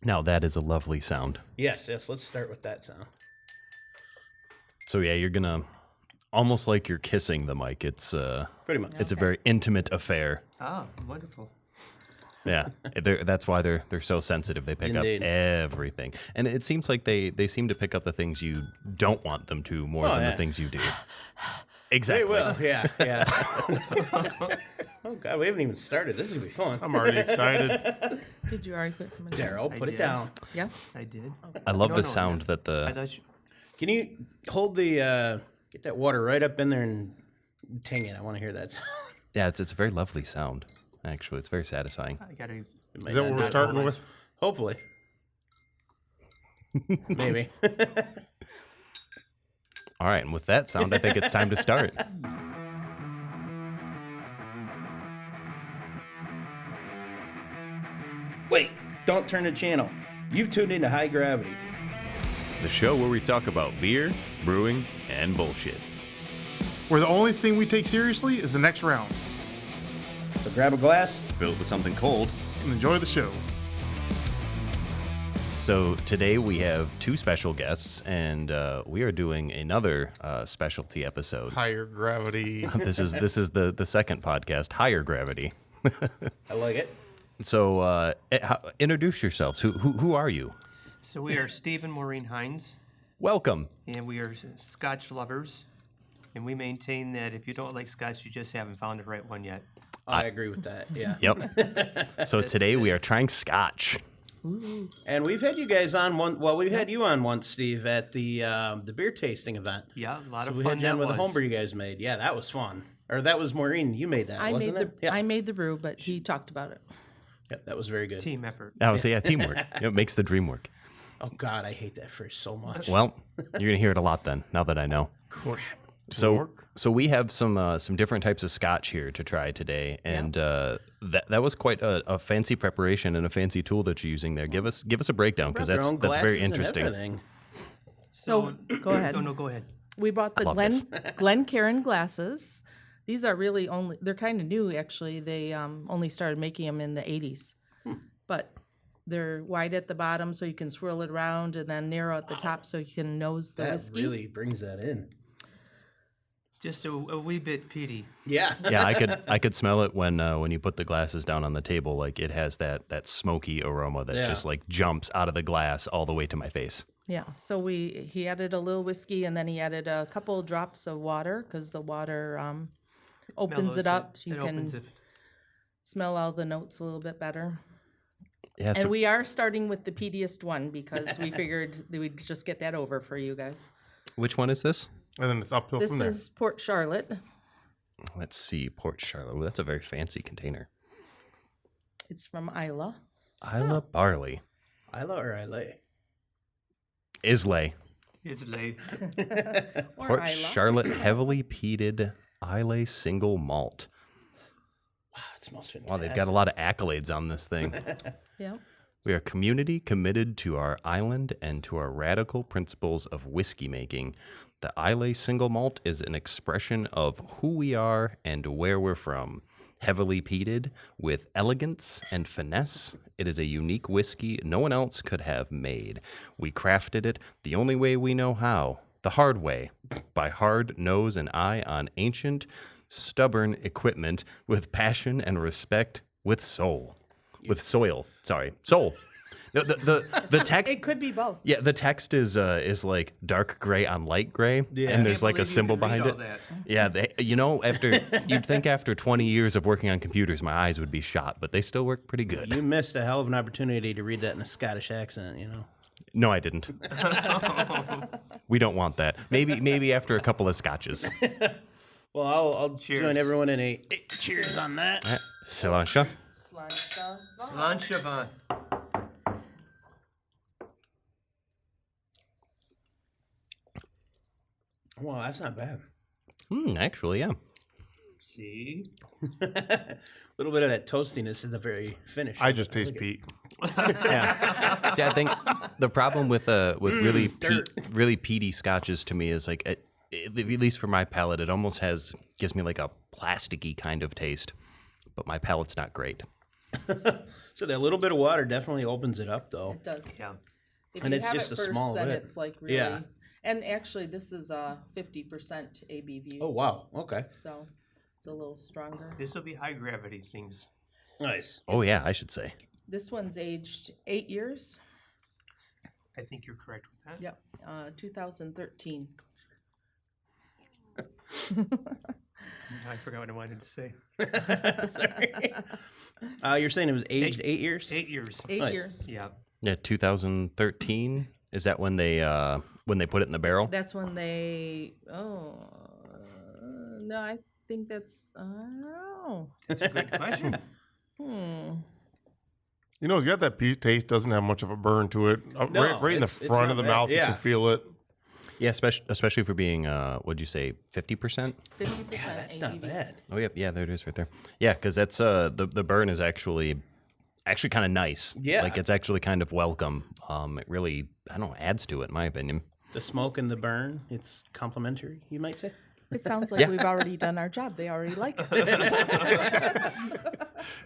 Now that is a lovely sound. Yes, let's start with that sound. So yeah, you're gonna almost like you're kissing the mic. It's Pretty much. it's a very intimate affair. Oh, wonderful. Yeah, that's why they're so sensitive. They pick Indeed. up everything, and it seems like they seem to pick up the things you don't want them to more than the things you do. Exactly. They will, yeah. Oh, God, we haven't even started. This is going to be fun. I'm already excited. Did you already put some in? Daryl, put it did. down. Yes. I did. I love No, the no, sound no. that the I thought you, Can you hold the, get that water right up in there and ting it? I want to hear that sound. yeah, it's a very lovely sound. Actually, it's very satisfying. I gotta. It might Is that not what we're be- starting with? Hopefully. Maybe. All right, and with that sound, I think it's time to start. Wait, don't turn the channel. You've tuned into High Gravity. The show where we talk about beer, brewing, and bullshit. Where the only thing we take seriously is the next round. So grab a glass. Fill it with something cold. And enjoy the show. So today we have two special guests, and we are doing another specialty episode. Higher gravity. This is the second podcast, Higher Gravity. I like it. So introduce yourselves. Who are you? So we are Steve and Maureen Hines, Welcome. and we are Scotch lovers. And we maintain that if you don't like Scotch, you just haven't found the right one yet. I agree with that, yeah. Yep. So today we are trying Scotch. And we've had you guys on one. Well, we've had you on once, Steve, at the beer tasting event. Yeah, a lot So of we fun had you on that with was. the homebrew you guys made. Yeah, that was fun. Or that was Maureen. You made that, wasn't it? Yeah. I made the brew, but he talked about it. Yep, that was very good. Team effort. Oh, so yeah, teamwork. It makes the dream work. Oh God, I hate that phrase so much. Well, you're gonna hear it a lot then. Now that I know. Crap. So we have some different types of Scotch here to try today, and that was quite a fancy preparation and a fancy tool that you're using there. Give us a breakdown because Brought their that's own very glasses and interesting. everything. So go ahead. Oh, no, go ahead. We bought the love this. Glencairn glasses. These are really they're kind of new actually. They only started making them in the 80s. But they're wide at the bottom so you can swirl it around and then narrow at the top so you can nose the That whiskey. really brings that in. Just a wee bit peaty. Yeah. Yeah, I could smell it when you put the glasses down on the table. Like it has that smoky aroma that Yeah. just like jumps out of the glass all the way to my face. Yeah, so he added a little whiskey and then he added a couple drops of water because the water opens Mellows it up. So you It can opens it. smell all the notes a little bit better. Yeah, And we are starting with the peatiest one because we figured that we'd just get that over for you guys. which one is this? And then it's uphill This from there. is Port Charlotte. Let's see, Port Charlotte. Ooh, that's a very fancy container. It's from Isla. Isla Barley. Isla or Isla? Islay. It's late. Or Port Isla. Charlotte heavily peated Islay single malt. Wow, it smells fantastic. Wow, they've got a lot of accolades on this thing. Yeah. We are a community committed to our island and to our radical principles of whiskey making. The Islay single malt is an expression of who we are and where we're from. Heavily peated with elegance and finesse, it is a unique whiskey no one else could have made. We crafted it the only way we know how, the hard way, by hard nose and eye on ancient, stubborn equipment with passion and respect with soul. With soil. Sorry. Soul. The text. It could be both. Yeah, the text is like dark gray on light gray, Yeah. and I there's Can't like a believe you symbol can read behind all it. that. Yeah, after you'd think after 20 years of working on computers, my eyes would be shot, but they still work pretty good. You missed a hell of an opportunity to read that in a Scottish accent, you know? No, I didn't. We don't want that. Maybe after a couple of scotches. Well, I'll Cheers. join everyone in a cheers on that. Cilantro. Lunch Well, that's not bad. Actually, yeah. See? A little bit of that toastiness in the very finish. I just taste peat. Yeah. See, I think the problem with really dirt. really peaty scotches to me is like at least for my palate, it almost gives me like a plasticky kind of taste, but my palate's not great. So that little bit of water definitely opens it up, though. It does. Yeah. If And you it's have just it a first, small then bit. it's like really. Yeah. And actually, this is 50% ABV. Oh, wow. Okay. So it's a little stronger. This will be high gravity things. Nice. Oh yeah, I should say. This one's aged 8 years. I think you're correct with that. Yep. 2013. I forgot what I wanted to say. Sorry. You're saying it was aged 8 years? 8 years. 8 Nice. years. Yeah. Yeah, 2013. Is that when they put it in the barrel? That's when they. Oh. No, I think that's. I don't know. That's a good question. You know, it's got that peach taste. Doesn't have much of a burn to it. No, Right in the it's front not of the bad. mouth, Yeah. you can feel it. Yeah, especially for being what'd you say, 50%? 50% That's ABV. not bad. Oh yeah, there it is right there. Yeah, because that's the burn is actually kind of nice. Yeah. like it's actually kind of welcome. It really adds to it in my opinion. The smoke and the burn, it's complimentary, you might say. It sounds like we've already done our job. They already like it.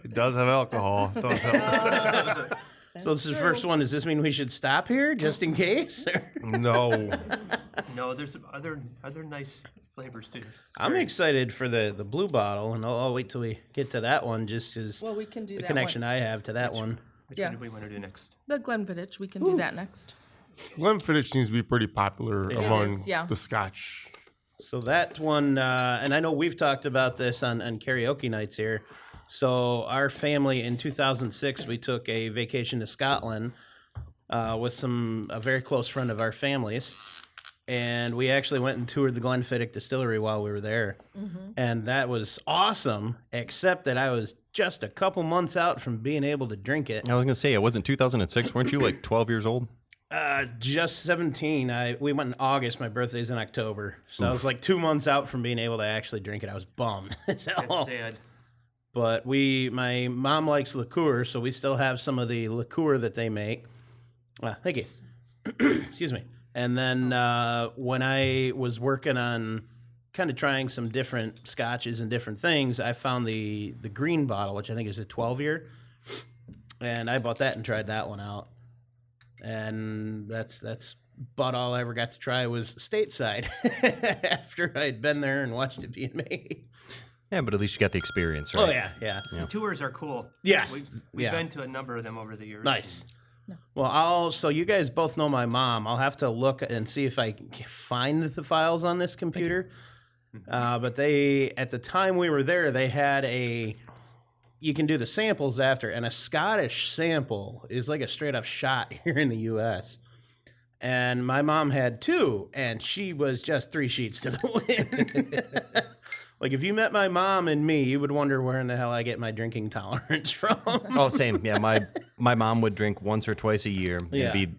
It does have alcohol. It does have So this is the first one. Does this mean we should stop here just in case? no. No, there's some other nice flavors too. It's I'm very- excited for the blue bottle, and I'll wait till we get to that one just as Well, we can do the that connection one. I have to that one. Which Yeah. one do we want to do next? The Glenfiddich, we can do that next. Glenfiddich seems to be pretty popular among is, yeah. the Scotch. So that one, and I know we've talked about this on karaoke nights here. So our family in 2006, we took a vacation to Scotland with a very close friend of our families. And we actually went and toured the Glenfiddich distillery while we were there. And that was awesome, except that I was just a couple months out from being able to drink it. I was gonna say it wasn't 2006. Weren't you like 12 years old? Just 17. We went in August. My birthday's in October. So I was like 2 months out from being able to actually drink it. I was bummed. So- That's sad. But my mom likes liqueur, so we still have some of the liqueur that they make. Thank you. Excuse me. And then when I was working on kind of trying some different scotches and different things, I found the green bottle, which I think is a 12-year. And I bought that and tried that one out. And that's about all I ever got to try was stateside after I'd been there and watched it being made. Yeah, but at least you got the experience, right? Oh, yeah. The tours are cool. Yes. We've Yeah. been to a number of them over the years. Nice. Well, so you guys both know my mom. I'll have to look and see if I can find the files on this computer. But at the time we were there, they had you can do the samples after, and a Scottish sample is like a straight up shot here in the U.S. And my mom had 2, and she was just 3 sheets to the wind. Like, if you met my mom and me, you would wonder where in the hell I get my drinking tolerance from. Oh, same. Yeah, my mom would drink once or twice a year. Yeah. It'd be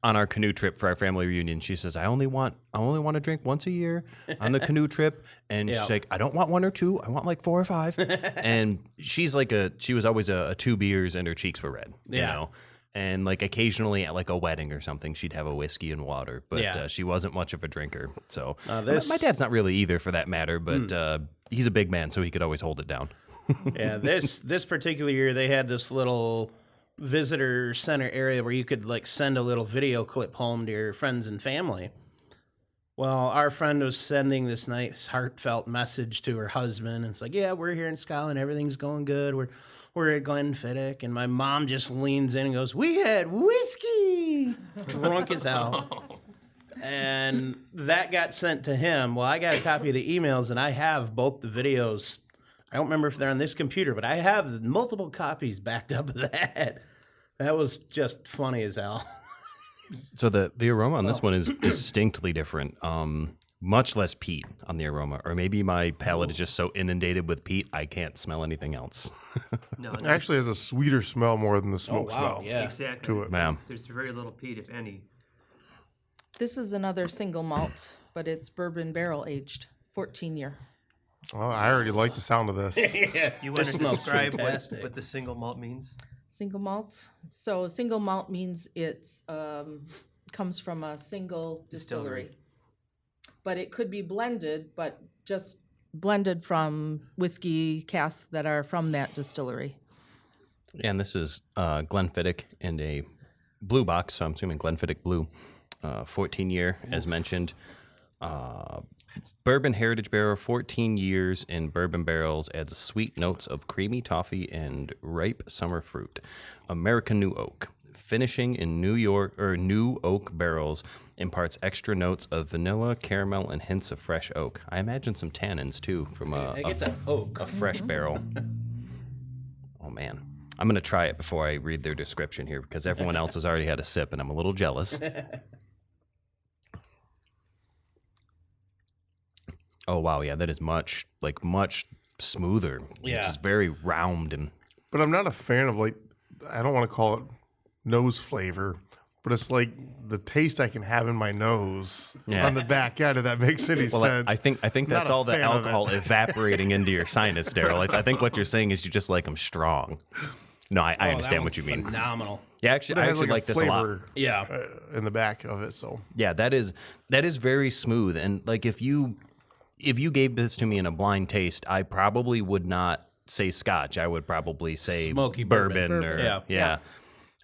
on our canoe trip for our family reunion. She says, I only want to drink once a year on the canoe trip. And Yeah. she's like, I don't want 1 or 2. I want like 4 or 5. And she was always a 2 beers and her cheeks were red. You Yeah. know? And like occasionally at like a wedding or something, she'd have a whiskey and water, but Yeah. she wasn't much of a drinker. So this- my dad's not really either for that matter, but he's a big man, so he could always hold it down. Yeah, this particular year, they had this little visitor center area where you could like send a little video clip home to your friends and family. Well, our friend was sending this nice heartfelt message to her husband. And it's like, yeah, we're here in Scotland. Everything's going good. We're at Glenfiddich. And my mom just leans in and goes, we had whiskey. Drunk as hell. And that got sent to him. Well, I got a copy of the emails, and I have both the videos. I don't remember if they're on this computer, but I have multiple copies backed up of that. That was just funny as hell. So the aroma on this one is distinctly different. Much less peat on the aroma, or maybe my palate is just so inundated with peat I can't smell anything else. No, It actually has a sweeter smell more than the smoke smell. Yeah. exactly. To it. Wow. There's very little peat, if any. This is another single malt, but it's bourbon barrel aged, 14-year. Oh, I already like the sound of this. You want to smells describe fantastic. what the single malt means? Single malt. So single malt means it's comes from a single distillery. But it could be blended, but just blended from whiskey casks that are from that distillery. And this is Glenfiddich in a blue box, so I'm assuming Glenfiddich Blue, 14-year, as mentioned. Bourbon Heritage Barrel, 14 years in bourbon barrels, adds sweet notes of creamy toffee and ripe summer fruit. American New Oak, finishing in new oak barrels, imparts extra notes of vanilla, caramel, and hints of fresh oak. I imagine some tannins too from I get that oak. a fresh barrel. Oh man, I'm gonna try it before I read their description here because everyone else has already had a sip and I'm a little jealous. Oh wow, yeah, that is much smoother. Yeah. It's just very round and But I'm not a fan of I don't want to call it nose flavor, but it's like the taste I can have in my nose Yeah. on the back end, if that makes any well, sense. I think Not that's a all the fan of it. alcohol evaporating into your sinus, Daryl. I think what you're saying is you just like them strong. No, I Oh, understand that what you one's mean. Phenomenal. Yeah, actually, But it I has actually a like this a lot. flavor, Yeah. in the back of it. So Yeah, that is very smooth. And like if you gave this to me in a blind taste, I probably would not say Scotch. I would probably say Smoky bourbon, bourbon. or Yeah. yeah.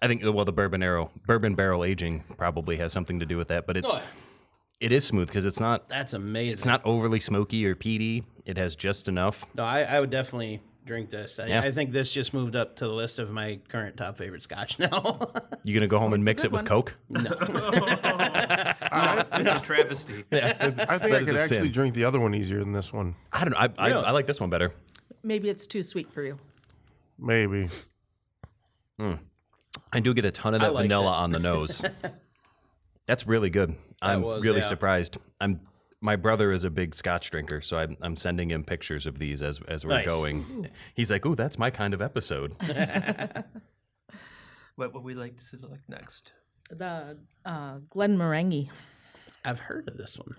I think the bourbon barrel aging probably has something to do with that. But it is smooth because it's not That's amazing. it's not overly smoky or peaty. It has just enough. No, I would definitely drink this. Yeah. I think this just moved up to the list of my current top favorite Scotch now. You gonna go home and it's a mix good it with one. Coke? It's a travesty. I think That I is could a actually sin. drink the other one easier than this one. I don't know. I like this one better. Maybe it's too sweet for you. Maybe. I do get a ton of that like vanilla that. on the nose. That's really good. I'm was, really yeah. surprised. My brother is a big Scotch drinker, so I'm sending him pictures of these as we're Nice. going. He's like, "Ooh, that's my kind of episode." What would we like to select next? The Glenmorangie. I've heard of this one.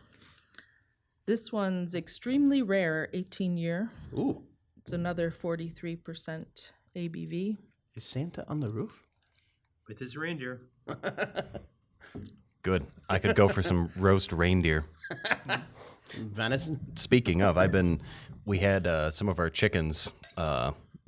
This one's extremely rare, 18-year. Ooh. It's another 43% ABV. Is Santa on the roof? With his reindeer. Good. I could go for some roast reindeer. Venison? Speaking of, we had some of our chickens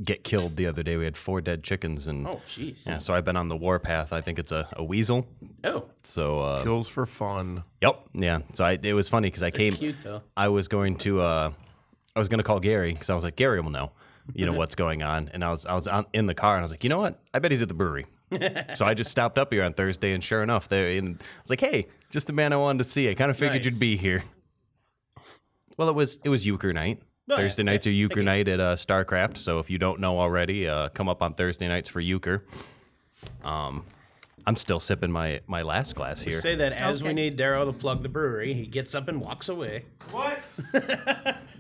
get killed the other day. We had 4 dead chickens, and Oh, jeez. yeah, so I've been on the warpath. I think it's a weasel. Oh, So Kills for fun. yep, yeah. So it was funny because I came. cute though. I was going to call Gary because I was like, Gary will know, what's going on. And I was in the car and I was like, you know what? I bet he's at the brewery. So I just stopped up here on Thursday, and sure enough, and I was like, hey, just the man I wanted to see. I kind of figured Nice. you'd be here. Well, it was euchre night. Oh, yeah. Thursday nights are euchre night at Starr Craft. So if you don't know already, come up on Thursday nights for euchre. I'm still sipping my last glass here. Say that as we Okay. need Darrow to plug the brewery. He gets up and walks away. What?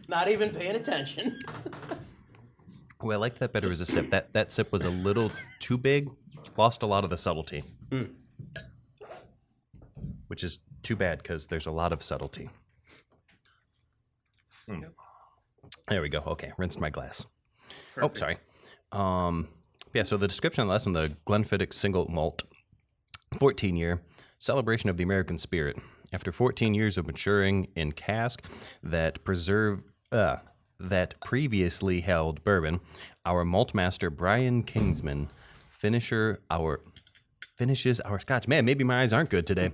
Not even paying attention. Oh, I liked that better as a sip. That sip was a little too big. Lost a lot of the subtlety. Which is too bad because there's a lot of subtlety. There we go. Okay, rinsed my glass. Oh, sorry. Yeah, so the description on the last one, the Glenfiddich single malt, 14-year celebration of the American spirit. After 14 years of maturing in cask that previously held bourbon, our malt master Brian Kingsman finishes our scotch. Man, maybe my eyes aren't good today.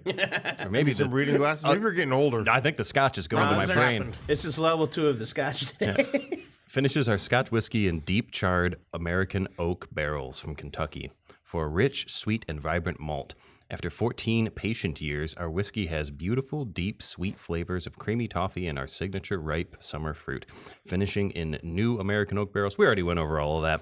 Or maybe Some reading glasses. Maybe you're getting older. I think the scotch is going to my brain. This is level 2 of the Scotch today. Finishes our Scotch whiskey in deep charred American oak barrels from Kentucky for a rich, sweet, and vibrant malt. After 14 patient years, our whiskey has beautiful, deep, sweet flavors of creamy toffee and our signature ripe summer fruit. Finishing in new American oak barrels. We already went over all of that.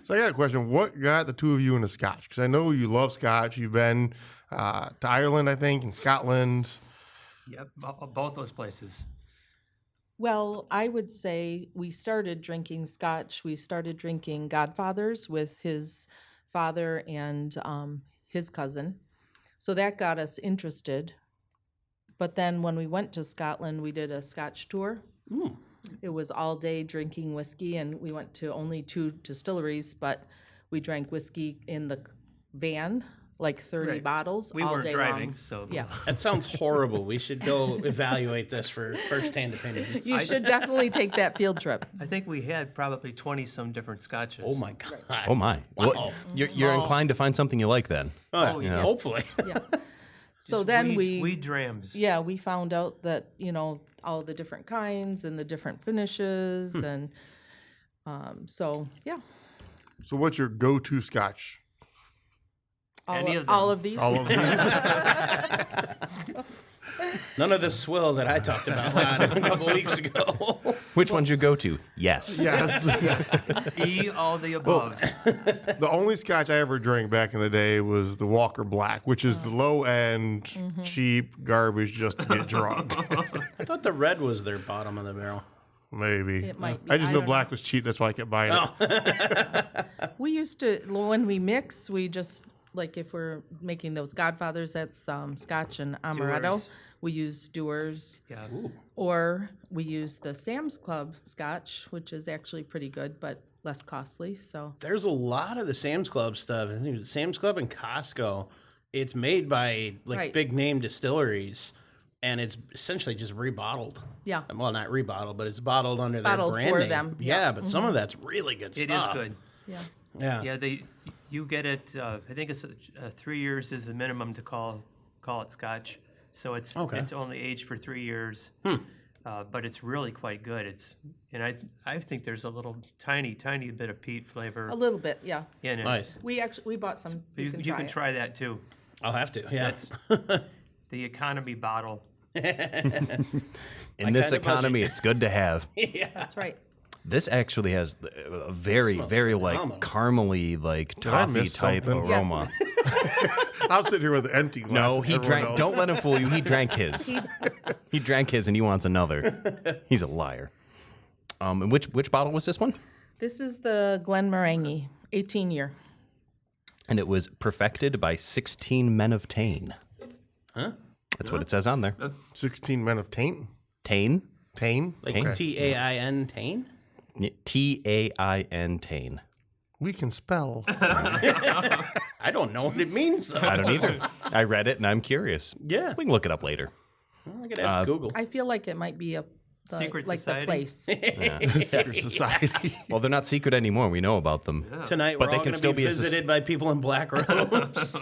So I got a question. What got the two of you into Scotch? Because I know you love Scotch. You've been to Ireland, I think, and Scotland. Yep, both those places. Well, I would say we started drinking Scotch. We started drinking Godfathers with his father and his cousin. So that got us interested. But then when we went to Scotland, we did a Scotch tour. It was all day drinking whiskey, and we went to only 2 distilleries, but we drank whiskey in the van like 30 Right. bottles We all weren't day driving, long. so Yeah. That sounds horrible. We should go evaluate this for first-hand opinion. You should definitely take that field trip. I think we had probably 20 some different scotches. Oh my god. Oh my! Wow. Well, you're inclined to find something you like then. Oh, yeah. Hopefully. Yeah. So Just then weed drams. yeah, we found out that, all the different kinds and the different finishes. And so, yeah, So what's your go-to Scotch? Any of them. all of these. All of these. None of the swill that I talked about a couple weeks ago. Which one's your go-to? Yes. Yes. E, all the above. The only Scotch I ever drank back in the day was the Walker Black, which is the low-end, cheap garbage just to get drunk. I thought the red was their bottom of the barrel. Maybe. It might be. I just I know don't black was cheap. That's why I kept buying it. We used to, when we mix, we just, like if we're making those Godfathers, that's Scotch and Amaretto. Dewar's. We use Dewar's. Yeah. Or we use the Sam's Club Scotch, which is actually pretty good, but less costly. So There's a lot of the Sam's Club stuff. I think Sam's Club and Costco. It's made by Right. big name distilleries, and it's essentially just rebottled. yeah, Well, not rebottled, but it's bottled under Bottled their brand for name. them, Yeah, yeah. but some of that's really good stuff. It is good. yeah. Yeah. Yeah, you get it. I think it's 3 years is the minimum to call it Scotch. So it's only aged for 3 years. But it's really quite good. I think there's a little tiny bit of peat flavor A little bit, yeah. in it. Nice. We bought some. You can it. try that too. I'll have to. Yeah. The economy bottle. In this kinda economy, it's good to have. That's right. This actually has a very, smells very phenomenal. caramely, Did I toffee miss type something? aroma. I'll sit here with an empty glass. No, and he everyone drank. else- Don't let him fool you. He drank his. He drank his, and he wants another. He's a liar. And which bottle was this one? This is the Glenmorangie 18-year. And it was perfected by 16 men of Tain. Huh? That's what it says on there. 16 men of taint. Tain. Tain? Like Okay. T-A-I-N, Tain? T-A-I-N Tain. We can spell. I don't know what it means, though. I don't either. I read it, and I'm curious. Yeah. We can look it up later. I could ask Google. I feel like it might be Secret like society? the place. Secret Society. Well, they're not secret anymore. We know about them. Tonight, But we're they all can going still to be be a soc- visited by people in black robes.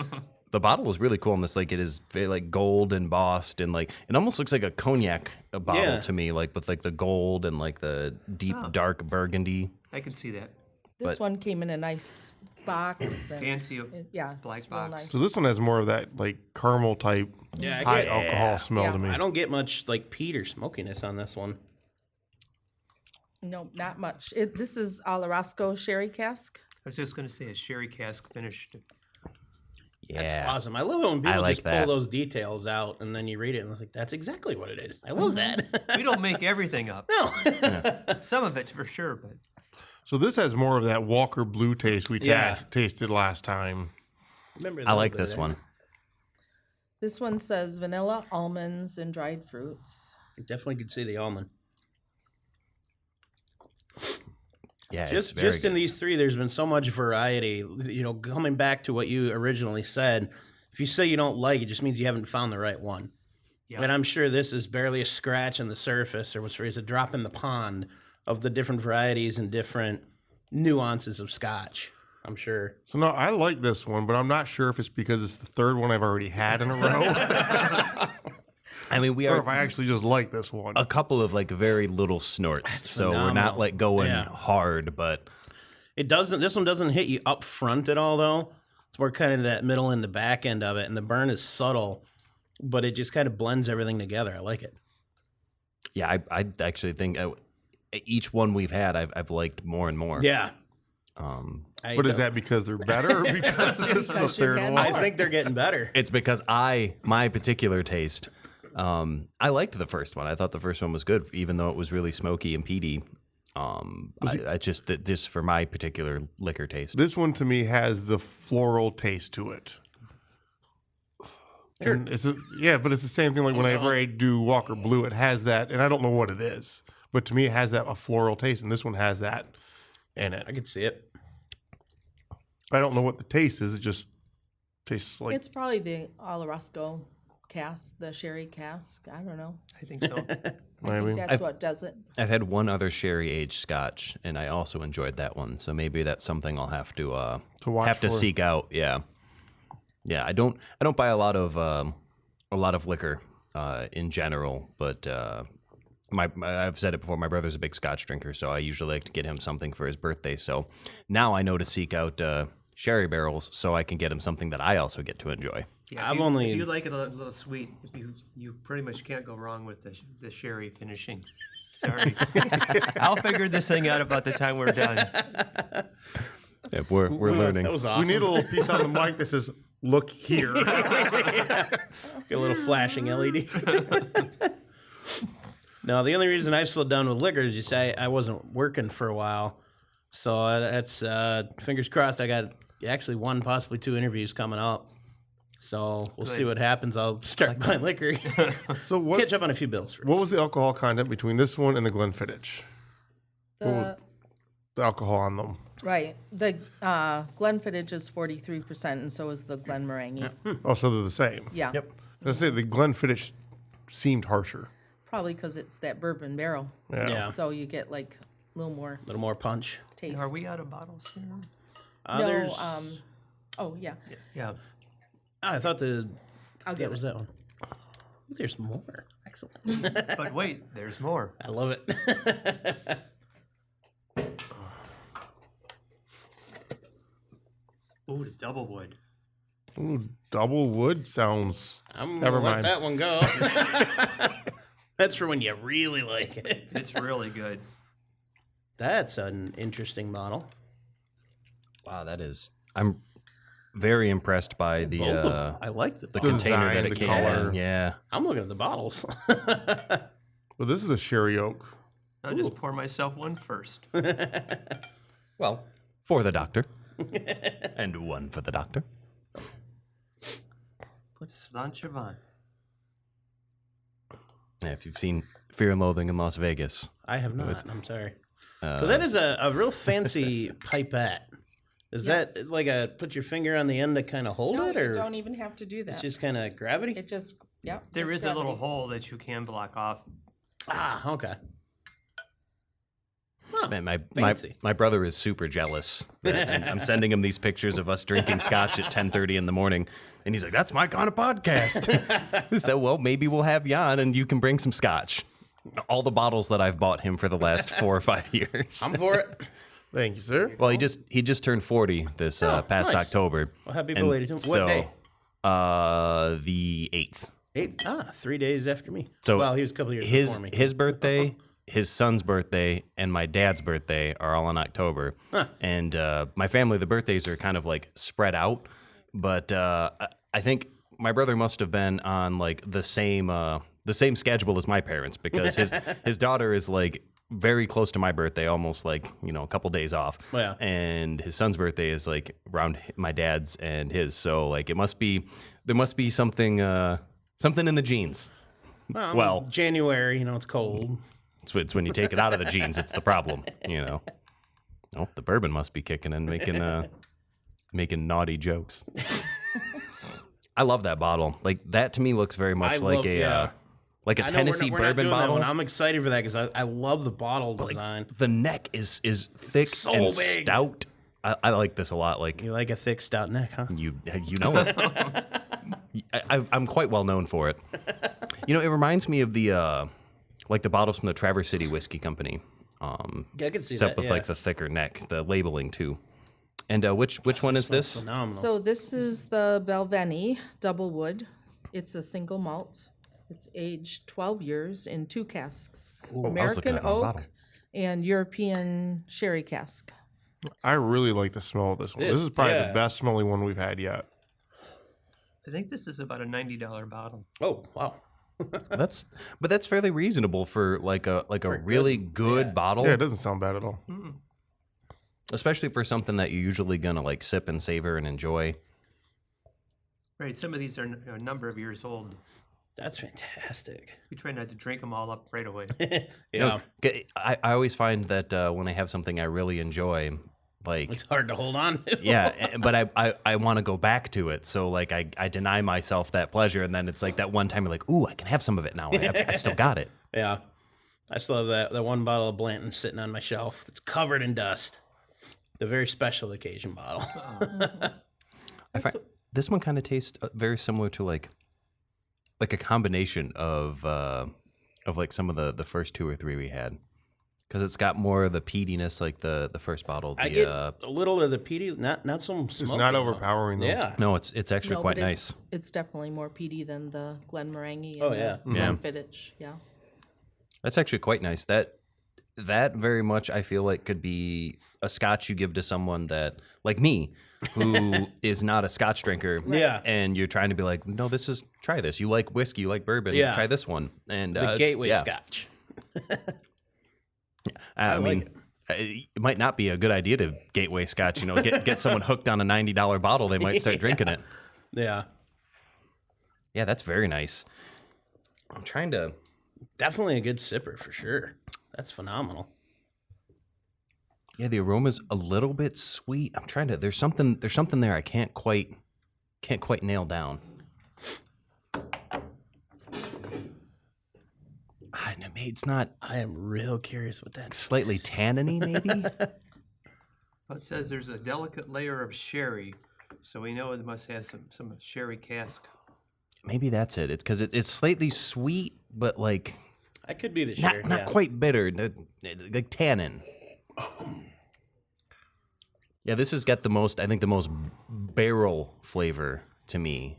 The bottle is really cool in this. Like, it is very, like, gold embossed, and like it almost looks like a cognac bottle Yeah. to me, like with like the gold and like the deep dark burgundy. I can see that. This But- one came in a nice box. And Fancy. yeah, black it's real box. nice. So this one has more of that like caramel type Yeah, I high get- alcohol smell Yeah. to me. I don't get much like peat or smokiness on this one. No, not much. This is Oloroso sherry cask. I was just going to say a sherry cask finished. Yeah, That's awesome. I love it when people like just that. pull those details out and then you read it and it's like, that's exactly what it is. I love that. We don't make everything up. No. Some of it for sure, but So this has more of that Walker Blue taste we Yeah. tasted last time. Remember I that like over this there. one. This one says vanilla, almonds, and dried fruits. You definitely could see the almond. Yeah, Just it's very in good. these three, there's been so much variety. You know, coming back to what you originally said, if you say you don't like it, just means you haven't found the right one. Yeah. And I'm sure this is barely a scratch on the surface, or was a drop in the pond of the different varieties and different nuances of Scotch. I'm sure. So no, I like this one, but I'm not sure if it's because it's the third one I've already had in a row, I mean, we or are if I actually just like this one. a couple of like very little snorts, so we're not phenomenal. like going Yeah. hard, but It doesn't. This one doesn't hit you up front at all, though. It's more kind of that middle and the back end of it, and the burn is subtle, but it just kind of blends everything together. I like it. yeah, I actually think each one we've had, I've liked more and more. Yeah. But is that because they're better, or because it's the Because you third had one? I think they're getting better. It's because my particular taste, I liked the first one. I thought the first one was good, even though it was really smoky and peaty. I just for my particular liquor taste. This one to me has the floral taste to it. Sure. And but it's the same thing. Like whenever I do Walker Blue, it has that, and I don't know what it is, but to me, it has a floral taste, and this one has that in it. I could see it. I don't know what the taste is. It just Tastes like It's probably the Oloroso cask, the sherry cask. I don't know. I think so. I think that's what does it. I've had one other sherry aged Scotch, and I also enjoyed that one. So maybe that's something I'll have to watch for. seek out. Yeah, yeah. I don't buy a lot of liquor in general, but I've said it before. My brother's a big Scotch drinker, so I usually like to get him something for his birthday. So now I know to seek out sherry barrels, so I can get him something that I also get to enjoy. Yeah, I've if you like it a little sweet, you pretty much can't go wrong with the sherry finishing. Sorry. I'll figure this thing out about the time we're done. Yeah, we're learning. That was awesome. we need a little piece on the mic that says "Look here." Get a little flashing LED. No, the only reason I slowed down with liquor is just I wasn't working for a while. So that's fingers crossed. I got actually 1, possibly 2 interviews coming up. So we'll see what happens. I'll start buying liquor. So Catch up on a few bills. what was the alcohol content between this one and the Glenfiddich? The The alcohol on them. right, the Glenfiddich is 43%, and so is the Glenmorangie. Oh, so they're the same. Yeah, Yep. I was gonna say the Glenfiddich seemed harsher. probably because it's that bourbon barrel, Yeah. so you get like a little more A little more punch. taste. Are we out of bottles here? There's- No, oh yeah, Yeah. I thought I'll that get was it. that one. There's more. Excellent. But wait, there's more. I love it. Ooh, the double wood. Ooh, double wood sounds. I'm Never gonna let mind. that one go. That's for when you really like it. It's really good. That's an interesting model. Wow, that is. I'm very impressed by the Both of them. I like the container Design, that the it came color. in. Yeah. I'm looking at the bottles. Well, this is a sherry oak. I'll just pour myself one first. Well, for the doctor, and one for the doctor. Slanchavan. Yeah, if you've seen Fear and Loathing in Las Vegas, I have not. I'm sorry. uh, So that is a real fancy pipette. Is Yes. that like a put your finger on the end to kind of hold No, it, you or don't even have to do it's that. just kind of gravity? It just, yep. There just is a little gravity. hole that you can block off. Ah, okay. man, my fancy. brother is super jealous. And I'm sending him these pictures of us drinking scotch at 10:30 in the morning, and he's like, "That's my kind of podcast." So, well, maybe we'll have you on, and you can bring some scotch. All the bottles that I've bought him for the last 4 or 5 years. I'm for it. Thank you, sir. Well, he just turned 40 this past nice. October. Well, happy And belated. What so, day? The 8th. 3 days after me. So well, he was a couple years his before me. his birthday, his son's birthday, and my dad's birthday are all in October. Huh. And my family, the birthdays are kind of like spread out. But I think my brother must have been on like the same schedule as my parents, because his daughter is like very close to my birthday, almost like, a couple days off. Yeah. And his son's birthday is like around my dad's and his. So like there must be something in the genes. well- January, it's cold. It's when you take it out of the genes, it's the problem, Oh, the bourbon must be kicking and making naughty jokes. I love that bottle. Like that to me looks very much like a I know Tennessee we're not bourbon doing that bottle. one. I'm excited for that because I love the bottle design. The neck is thick So and big. stout. I like this a lot. Like You like a thick, stout neck, huh? you know it. I'm quite well known for it. It reminds me of the the bottles from the Traverse City Whiskey Company. Yeah, I can see Except that. with like the thicker neck, the labeling too. And which one is this? Phenomenal. So this is the Belveni Double Wood. It's a single malt. It's aged 12 years in 2 casks. I was looking American at my bottle. oak and European sherry cask. I really like the smell of this one. This is probably yeah. the best smelling one we've had yet. I think this is about a $90 bottle. oh, wow. That's fairly reasonable for like a really good bottle, Yeah, it doesn't sound bad at all. especially for something that you're usually gonna like sip and savor and enjoy. Right, some of these are a number of years old. That's fantastic. We try not to drink them all up right away. Yeah. I always find that when I have something I really enjoy, Like, It's hard to hold on to. yeah, but I want to go back to it. So like I deny myself that pleasure, and then it's like that one time you're like, ooh, I can have some of it now. I still got it. Yeah. I still have that one bottle of Blanton sitting on my shelf that's covered in dust. The very special occasion bottle. I find this one kind of tastes very similar to like a combination of like some of the first 2 or 3 we had. Because it's got more of the peatiness, like the first bottle. I get a little of the peaty, not some smoky. It's not though. overpowering, though. Yeah. No, it's actually No, quite but nice. It's definitely more peaty than the Glenmorangie and Oh, the yeah. Yeah. Glenfiddich. Yeah. That's actually quite nice. That very much I feel like could be a Scotch you give to someone that, like me, who is not a Scotch drinker. Yeah. And you're trying to be like, no, try this. You like whiskey, you like bourbon. Yeah. Try this one. And The it's- gateway yeah. Scotch. I mean, it might not be a good idea to gateway Scotch. You know, get someone hooked on a $90 bottle. They might start drinking it. Yeah. Yeah, that's very nice. I'm trying to. Definitely a good sipper for sure. That's phenomenal. Yeah, the aroma's a little bit sweet. I'm trying to. There's something there I can't quite nail down. It's not I am real curious what that slightly tanniny, maybe. Well, it says there's a delicate layer of sherry, so we know it must have some sherry cask. Maybe that's it. It's because it's slightly sweet, but like That could be the sherry. not quite bitter, like tannin. Yeah, this has got the most barrel flavor to me.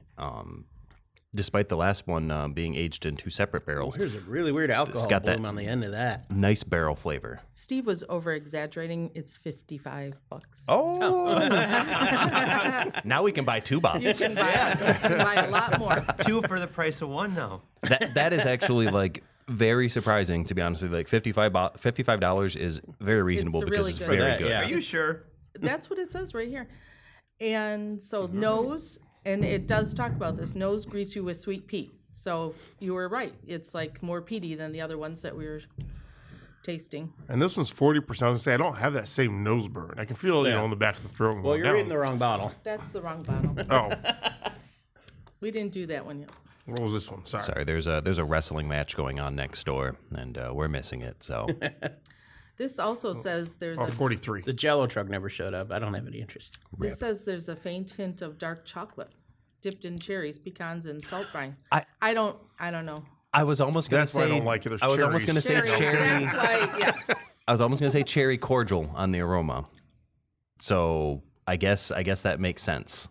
Despite the last one being aged in 2 separate barrels. Here's a really weird alcohol got that- bloom on the end of that. Nice barrel flavor. Steve was over exaggerating. It's $55. Oh, Now we can buy 2 You bottles. can buy a lot more. 2 for the price of 1 now. That is actually like very surprising, to be honest with you. Like $55 is very reasonable It's because really it's good. very For that, good. yeah. Are you sure? That's what it says right here. And so nose, and it does talk about this, nose grease you with sweet peat. So you were right. It's like more peaty than the other ones that we were tasting. and this one's 40%. I was gonna say I don't have that same nose burn. I can feel you Yeah. know in the back of the throat. Well, you're reading the wrong bottle. That's the wrong bottle. Oh, We didn't do that one yet. what was this one? Sorry. Sorry, there's a wrestling match going on next door, and we're missing it. So This also says there's Oh, 43. The Jello truck never showed up. I don't have any interest. this says there's a faint hint of dark chocolate dipped in cherries, pecans, and salt brine. I don't know. I was almost gonna That's why say I don't like it. There's I was almost gonna cherries. say cherry. That's why, yeah. I was almost gonna say cherry cordial on the aroma. So I guess that makes sense.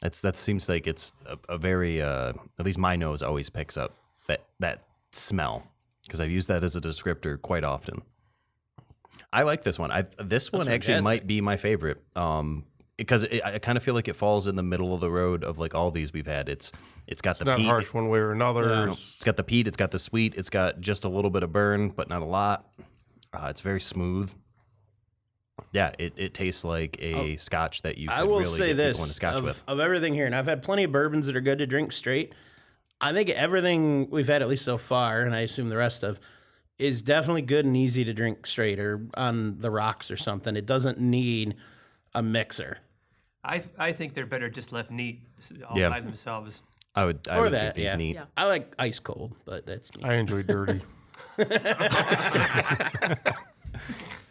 That seems like it's a very at least my nose always picks up that smell because I've used that as a descriptor quite often. I like this one. This one actually fantastic. might be my favorite. Because I kind of feel like it falls in the middle of the road of like all these we've had. It's got the Not peat. harsh one way or another. It's got the peat. It's got the sweet. It's got just a little bit of burn, but not a lot. It's very smooth. Yeah, it tastes like a Scotch that you could I will really say get this people into Scotch with. of everything here, and I've had plenty of bourbons that are good to drink straight. I think everything we've had, at least so far, and I assume the rest of, is definitely good and easy to drink straight or on the rocks or something. It doesn't need a mixer. I think they're better just left neat all Yeah. by themselves. I would Or drink that, these yeah. neat. Yeah. I like ice cold, but that's me. I enjoy dirty.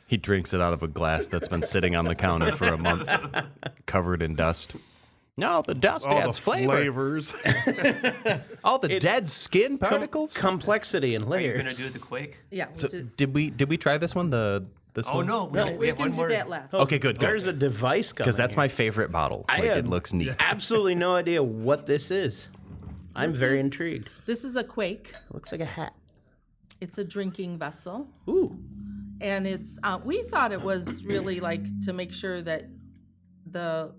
He drinks it out of a glass that's been sitting on the counter for a month, covered in dust. No, the dust All adds the flavor. flavors. All the dead skin particles. Complexity and Are you layers. gonna do the quake? Yeah. So did we try this one? This Oh one? no, we we have can one do more. that last. Okay, good. There's a device coming. Because that's here. my favorite bottle. I Like, it have looks neat. absolutely no idea what this is. I'm This very is- intrigued. This is a Quake. Looks like a hat. It's a drinking vessel. Ooh. And it's we thought it was really like to make sure that the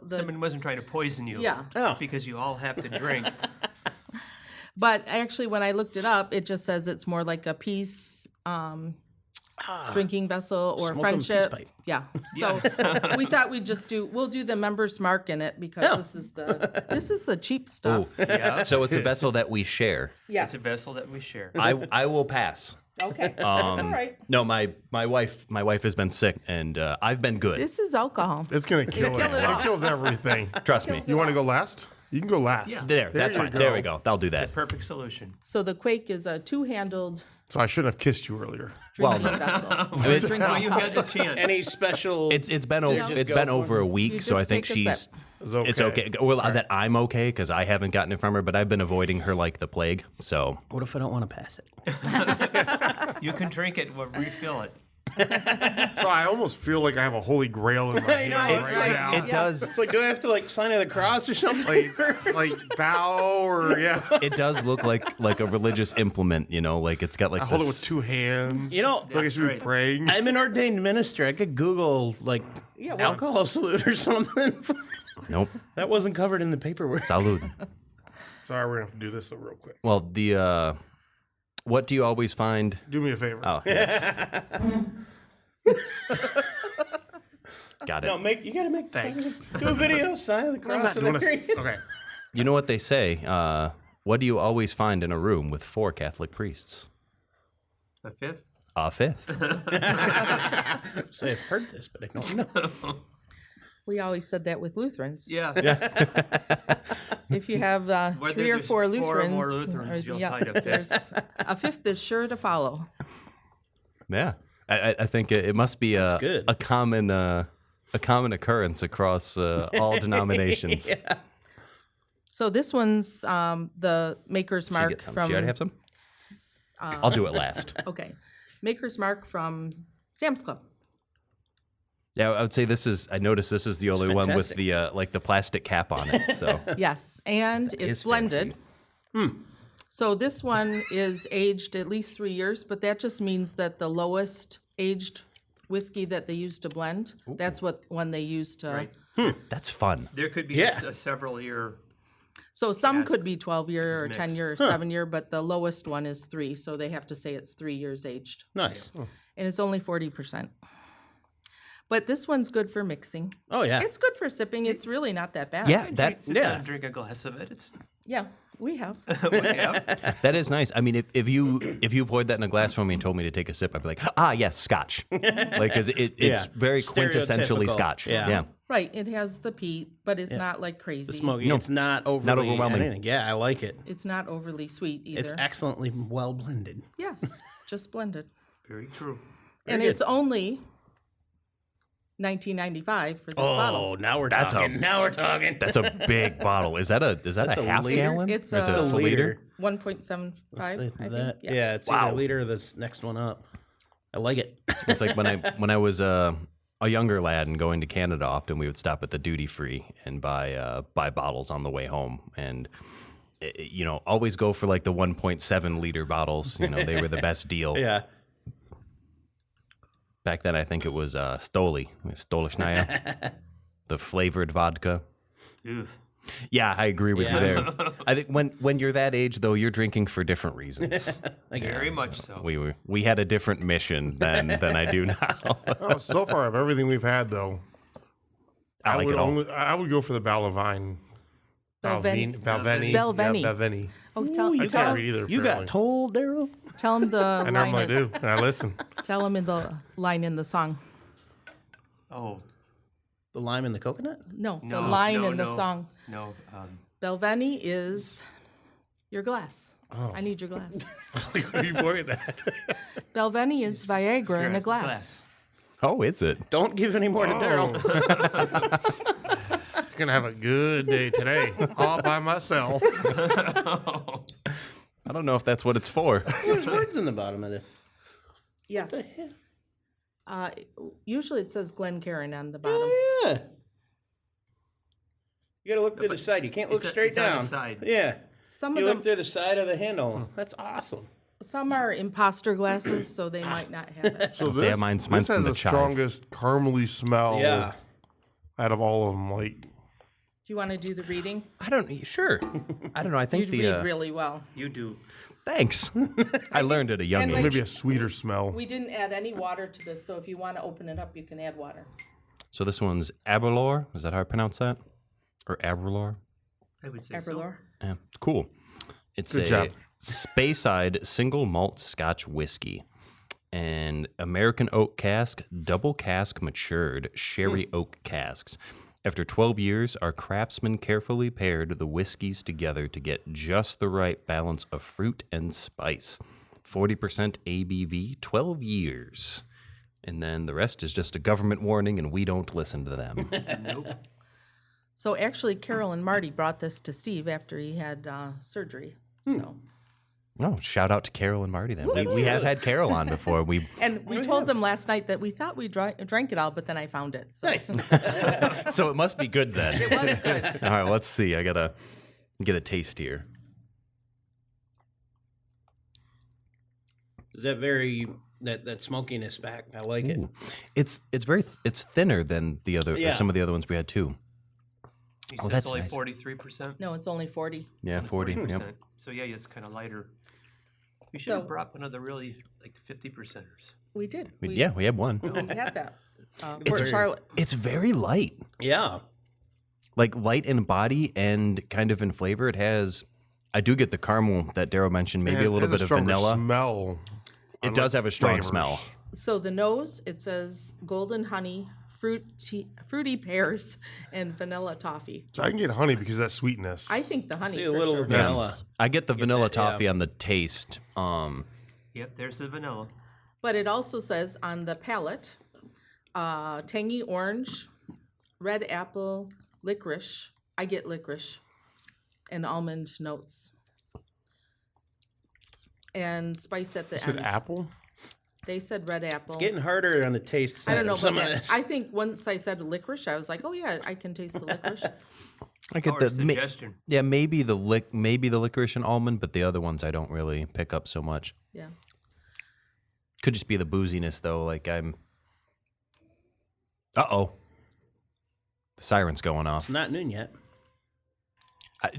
Someone wasn't trying to poison you. Yeah. Oh. Because you all have to drink. but actually when I looked it up, it just says it's more like a peace drinking vessel or Smoke 'em peace friendship. pipe. Yeah. So we thought we'll do the members mark in it because Yeah. this is the cheap stuff. Yeah. So it's a vessel that we share. Yes. It's a vessel that we share. I will pass. Okay. That's all right. No, my wife has been sick, and I've been good. This is alcohol. It's gonna kill it. It kills everything. Trust me. You want to go last? You can go last. Yeah. That's you fine. go. There we go. I'll do that. Perfect solution. So the Quake is a two-handled So I shouldn't have kissed you earlier. drinking vessel. Well, you had the chance. Any special? It's been over just go over for a it. week, You so I just think take a she's sip. it's okay. Well, that I'm okay because I haven't gotten it from her, but I've been avoiding her like the plague. So What if I don't want to pass it? You can drink it, but refill it. So I almost feel like I have a holy grail in my hand right now. it does It's like, do I have to like sign of the cross or something? like bow or it does look like a religious implement, like it's got like I hold it with this. two hands. You know, like I should be right. praying. I'm an ordained minister. I could Google like alcohol salute or something. Nope. That wasn't covered in the paperwork. Salud. Sorry, we're gonna have to do this real quick. Well, the what do you always find? Do me a favor. Oh, yes. Got it. No, you gotta make the sign of Thanks. do a video, sign of the I'm cross. not and doing agree. this. Okay. You know what they say? What do you always find in a room with 4 Catholic priests? A fifth? A fifth. So I've heard this, but I don't know. We always said that with Lutherans. Yeah. If you have Whether 3 or there's 4 4 or Lutherans, more Lutherans, you'll find a fifth. there's a fifth is sure to follow. Yeah, I think it must be good. a common occurrence across all denominations. So this one's the Maker's Did you Mark get some? from. Did you already have some? I'll do it last. Okay, Maker's Mark from Sam's Club. Yeah, I would say this is. I noticed this is the only one with fantastic. the like the plastic cap on it. So Yes, and it's is blended. So this one is aged at least 3 years, but that just means that the lowest aged whiskey that they use to blend, that's what one they use to. Right. that's fun. There could be Yeah. a several year. So some Cask could be 12 year or is 10 mixed. year or 7 year, but the lowest one is 3, so they have to say it's 3 years aged. Nice. And it's only 40%. But this one's good for mixing. Oh yeah. It's good for sipping. It's really not that bad. Yeah, that Sit down and drink a glass of it. It's Yeah, we have. yeah. that is nice. I mean, if you poured that in a glass for me and told me to take a sip, I'd be like, yes, Scotch. Like, cause it's Yeah. very quintessentially Stereotypical. Scotch. Yeah. Right, it has the peat, but it's not like crazy. Smoky. It's not overly overwhelming. anything. Yeah, I like it. It's not overly sweet either. It's excellently well blended. Yes, just blended. Very true. And good. it's only $19.95 for this bottle. Oh, now we're That's talking. Now we're talking. That's a big bottle. Is that a a half liter? gallon? It's Or a- it's a liter. 1.75, I think. that. Yeah. Yeah, it's Wow. either a liter or this next one up. I like it. It's like when I was a younger lad and going to Canada often, we would stop at the duty free and buy bottles on the way home, and always go for like the 1.7 liter bottles. They were the best deal. Yeah. Back then, I think it was Stolichnaya, the flavored vodka. Oof. Yeah, I agree with you Yeah. there. I think when you're that age, though, you're drinking for different reasons. Very much so. We had a different mission than I do now. Oh, so far of everything we've had, though, I like would it all. I would go for the Balavine. Balvenie. Balvenie. Balvenie. Yeah, Balvenie. Oh, I can't read either. You got apparently. told, Daryl? tell him the I line. normally do, and I listen. Tell him in the line in the song. Oh The lime and the coconut? No, no, the line no, in the no, song. No. Balvenie is your glass. Oh. I need your glass. Like, what are you pointing at? Balvenie is Viagra in a glass. glass. Oh, is it? Don't give any more to Daryl. Gonna have a good day today, all by myself. I don't know if that's what it's for. There's words in the bottom of it. Yes. Usually it says Glencairn on the bottom. Yeah. You gotta look to the side. You can't look straight it's on down. the side. Yeah. Some You of look them, through the side of the handle. That's awesome. some are imposter glasses, so they might not have it. So say this, mine's this from has the the chive. strongest caramely smell Yeah. out of all of them. Like, Do you want to do the reading? I don't. Sure. I don't know. I think You'd the. read really well. You do. Thanks. I learned at a young And age. maybe a sweeter smell. We didn't add any water to this, so if you want to open it up, you can add water. So this one's Aberlour. Is that how I pronounce that? Or Aberlour? I would say so. Aberlour. Yeah. Cool. It's Good job. Speyside Single Malt Scotch Whisky. And American Oak Cask, Double Cask Matured Sherry Oak Casks. After 12 years, our craftsmen carefully paired the whiskeys together to get just the right balance of fruit and spice. 40% ABV, 12 years. And then the rest is just a government warning, and we don't listen to them. Nope. So actually, Carol and Marty brought this to Steve after he had surgery. So. Oh, shout out to Carol and Marty then. We have had Carol on before. We told them last night that we thought we drank it all, but then I found it. So. Nice. So it must be good then. It was good. All right, let's see. I gotta get a taste here. Is that very that smokiness back? I like it. Ooh. It's thinner than the other Yeah. some of the other ones we had too. You Oh, said that's it's only nice. 43%. No, it's only 40. Yeah, 40. Yep. So yeah, it's kind of lighter. You should So- have brought one of the really like 50%ers. We did. We had one. We had that. It's Port very- Charlotte. It's very light. Yeah. Like light in body and kind of in flavor. I do get the caramel that Darryl mentioned, maybe a little bit of vanilla. Smell. It does have a strong flavors. smell. So the nose, it says golden honey, fruity pears, and vanilla toffee. So I can get honey because of that sweetness. I think the honey See for a little sure. vanilla. I get the vanilla that, yeah. toffee on the taste. Yep, there's the vanilla. But it also says on the palate, tangy orange, red apple, licorice. I get licorice and almond notes. And spice at the You said end. apple? They said red apple. It's getting harder on the taste side I don't know, of but some of that, this. I think once I said licorice, I was like, oh yeah, I can taste the licorice. I get Or the suggestion. yeah, maybe the licorice and almond, but the other ones I don't really pick up so much. Yeah. Could just be the booziness though. Like I'm. The siren's going off. It's not noon yet.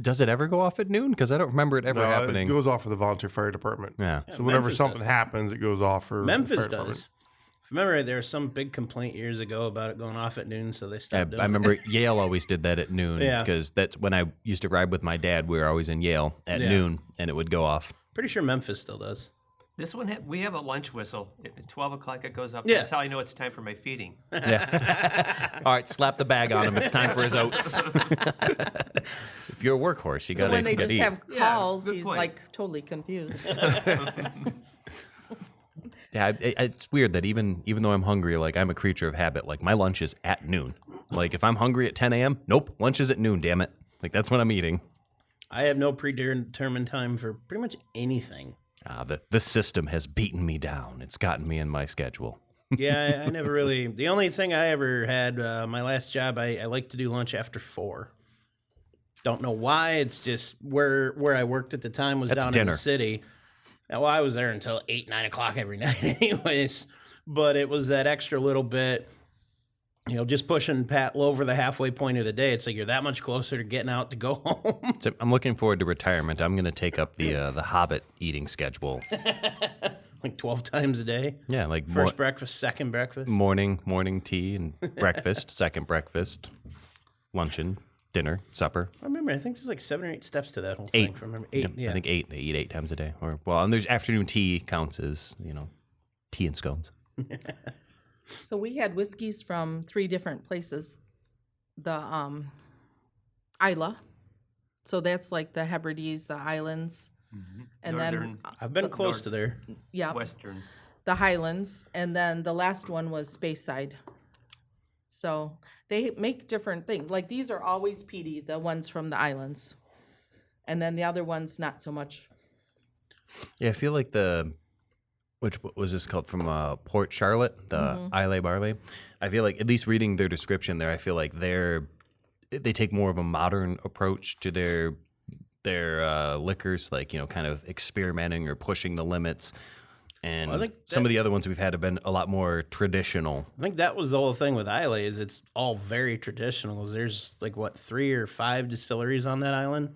Does it ever go off at noon? Because I don't remember it ever No, happening. it goes off for the volunteer fire department. Yeah. So whenever Memphis something does. happens, it goes off for the Memphis fire does. department. If you remember, there was some big complaint years ago about it going off at noon, so they I stopped doing remember it. Yale always did that at noon. Yeah. Because that's when I used to ride with my dad. We were always in Yale at Yeah. noon, and it would go off. Pretty sure Memphis still does. This one, we have a lunch whistle. At 12 o'clock, it goes up. Yeah. That's how I know it's time for my feeding. Yeah. All right, slap the bag on him. It's time for his oats. If you're a workhorse, you So gotta when they gotta just eat. have calls, good he's point. like totally confused. Yeah, it's weird that even though I'm hungry, like I'm a creature of habit. Like my lunch is at noon. Like if I'm hungry at 10 a.m., nope, lunch is at noon. Damn it! Like that's when I'm eating. I have no predetermined time for pretty much anything. The system has beaten me down. It's gotten me in my schedule. Yeah, I never really. The only thing I ever had, my last job, I like to do lunch after 4. Don't know why. It's just where I worked at the time was That's down dinner. in the city. Well, I was there until 8, 9 o'clock every night, anyways. But it was that extra little bit, just pushing Pat over the halfway point of the day. It's like you're that much closer to getting out to go home. So I'm looking forward to retirement. I'm going to take up the Hobbit eating schedule. Like 12 times a day. Yeah, like First breakfast, second breakfast. morning tea and breakfast, second breakfast, luncheon, dinner, supper. I remember. I think there's like 7 or 8 steps to that whole 8. thing. If I remember 8. Yep, Yeah. I think 8. They eat 8 times a day. And there's afternoon tea counts as tea and scones. So we had whiskeys from 3 different places. The Isla, so that's like the Hebrides, the islands, and Northern, then I've been close North. to there. yeah, Western. the Highlands, and then the last one was Speyside. So they make different things. Like these are always peaty, the ones from the islands, and then the other ones not so much. Yeah, I feel like which was this called from Port Charlotte, the Islay Barley. I feel like at least reading their description there, I feel like they take more of a modern approach to their liquors, like kind of experimenting or pushing the limits. And Well, I think some of the other ones we've had have been a lot more traditional. I think that was the whole thing with Islay is it's all very traditional. There's like 3 or 5 distilleries on that island,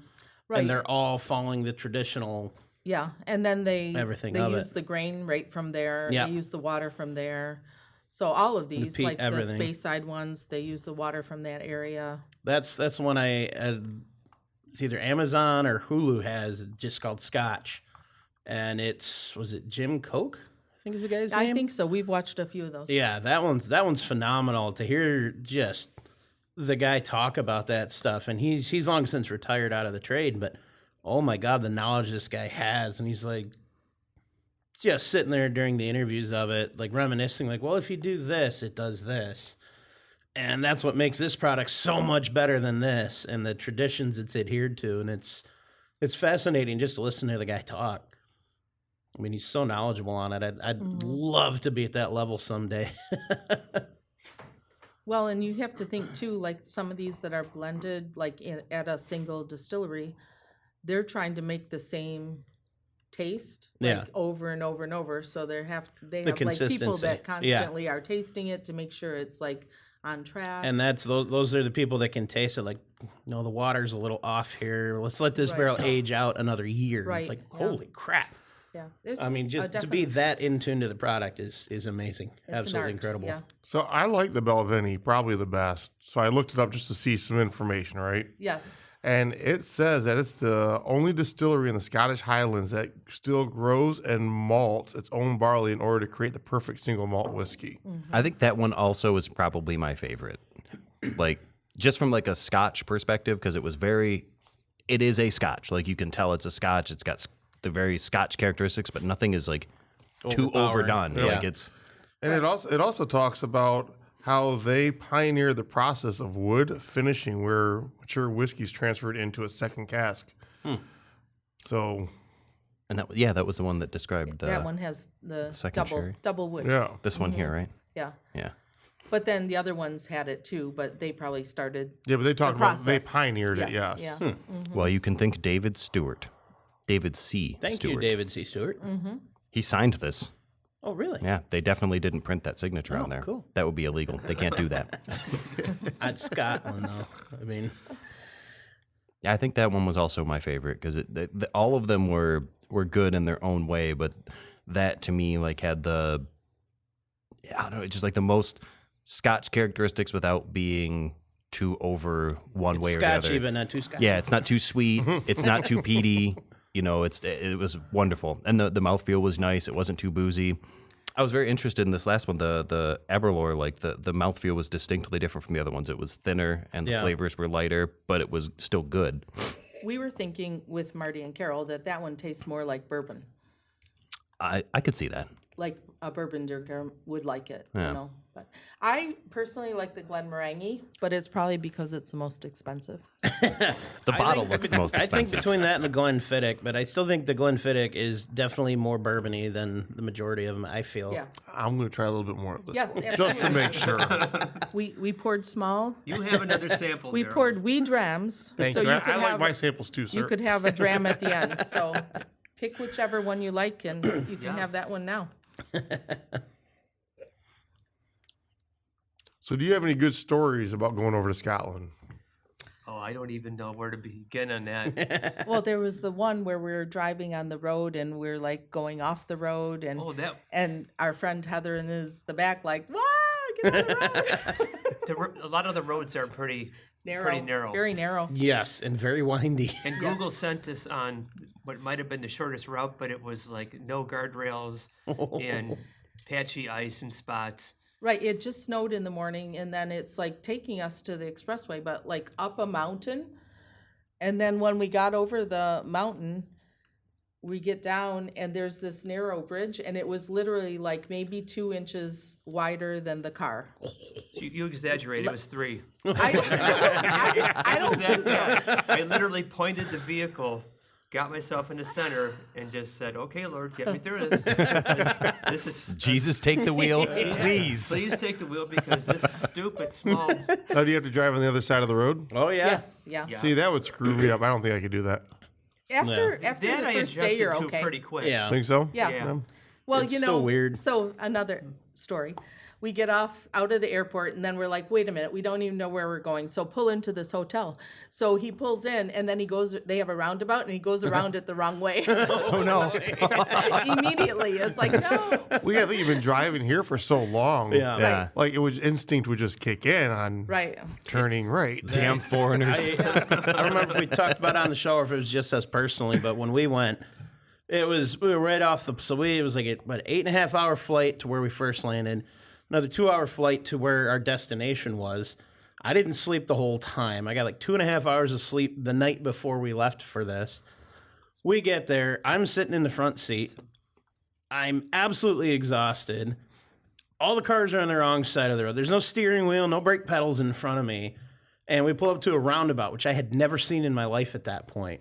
Right. and they're all following the traditional. Yeah, and then they Everything they of use it. the grain right from there. Yeah. They use the water from there. So all of these, peat, like everything. the Speyside ones, they use the water from that area. That's the one I had. It's either Amazon or Hulu has just called Scotch, and was it Jim Koch? I think is the guy's name. I think so. We've watched a few of those. Yeah, that one's phenomenal to hear just the guy talk about that stuff. And he's long since retired out of the trade, but oh my God, the knowledge this guy has. And he's like just sitting there during the interviews of it, like reminiscing, like, well, if you do this, it does this. And that's what makes this product so much better than this, and the traditions it's adhered to. And it's fascinating just to listen to the guy talk. I mean, he's so knowledgeable on it. I'd love to be at that level someday. Well, and you have to think too, like some of these that are blended, like at a single distillery, they're trying to make the same taste, like over and over and over. So they have like people that constantly are tasting it to make sure it's like on track. And those are the people that can taste it. Like, no, the water's a little off here. Let's let this barrel age out another year. Right. It's like, holy crap. Yeah, I mean, just to be that in tune to the product is amazing. It's Absolutely incredible. Yeah. So I like the Belvini probably the best. So I looked it up just to see some information, right? Yes. And it says that it's the only distillery in the Scottish Highlands that still grows and malts its own barley in order to create the perfect single malt whiskey. I think that one also is probably my favorite. Like, just from like a Scotch perspective, because it is a Scotch. Like, you can tell it's a Scotch. It's got the very Scotch characteristics, but nothing is like too overdone. Yeah. Like it's, And it also talks about how they pioneered the process of wood finishing, where mature whiskey is transferred into a second cask. So, and that was the one that described that one has the second sherry. double wood. yeah. This one here, right? Yeah. Yeah. But then the other ones had it too, but they probably started. Yeah, but they talked about they process. pioneered it, Yes, yeah. yeah. Well, you can thank David Stewart. David C. Thank Stewart. you, David C. Stewart. He signed this. Oh, really? Yeah, they definitely didn't print that signature on there. Cool. That would be illegal. They can't do that. At Scotland, though. I mean, Yeah, I think that one was also my favorite because all of them were good in their own way, but that to me like had I don't know, just like the most Scotch characteristics without being too over one way or the other. Scotchy, but not too Scotchy. Yeah, it's not too sweet. It's not too peaty. You know, it was wonderful, and the mouthfeel was nice. It wasn't too boozy. I was very interested in this last one, the Aberlour. Like the mouthfeel was distinctly different from the other ones. It was thinner, and the flavors were lighter, but it was still good. We were thinking with Marty and Carol that one tastes more like bourbon. I could see that. Like a bourbon drinker would like it, Yeah. you know. But I personally like the Glenmorangie, but it's probably because it's the most expensive. The bottle looks the most I think expensive. between that and the Glenfiddich, but I still think the Glenfiddich is definitely more bourbony than the majority of them, I feel. Yeah. I'm going to try a little bit more of this Yes, one, absolutely. just to make sure. We poured small. You have another sample. We Daryl. poured wee drams. Thank so you. you I could like have my samples too, sir. you could have a dram at the end. So pick whichever one you like, and you can have that one now. So do you have any good stories about going over to Scotland? Oh, I don't even know where to begin on that. Well, there was the one where we were driving on the road and we're like going off the road, and and our friend Heather is the back like, "Wah, get on the road!" A lot of the roads are pretty narrow. Very narrow. Yes, and very windy. And Google sent us on what might have been the shortest route, but it was like no guardrails and patchy ice and spots. Right. It just snowed in the morning, and then it's like taking us to the expressway, but like up a mountain. And then when we got over the mountain, we get down, and there's this narrow bridge, and it was literally like maybe 2 inches wider than the car. You exaggerate. It was 3. I don't think so. I literally pointed the vehicle, got myself in the center, and just said, "Okay, Lord, get me through this. This is Jesus, take the wheel, please." Please take the wheel because this is stupid small." Now, do you have to drive on the other side of the road? Oh, yeah. Yes. Yeah. Yeah. See, that would screw me up. I don't think I could do that. After That the I first day, adjusted you're to okay. pretty quick. Yeah. Think so? Yeah. Yeah. Well, It's you know, still weird. So another story. We get off out of the airport, and then we're like, wait a minute, we don't even know where we're going. So pull into this hotel. So he pulls in, and then he goes, they have a roundabout, and he goes around it the wrong way. Oh no! Immediately. It's like, no. We have even been driving here for so long. Yeah. Yeah, Like instinct would just kick in on Right. turning right. damn foreigners. I don't remember if we talked about it on the show or if it was just us personally, but when we went, we were right off it was like an 8.5 hour flight to where we first landed, another 2 hour flight to where our destination was. I didn't sleep the whole time. I got like 2.5 hours of sleep the night before we left for this. We get there. I'm sitting in the front seat. I'm absolutely exhausted. All the cars are on the wrong side of the road. There's no steering wheel, no brake pedals in front of me. And we pull up to a roundabout, which I had never seen in my life at that point.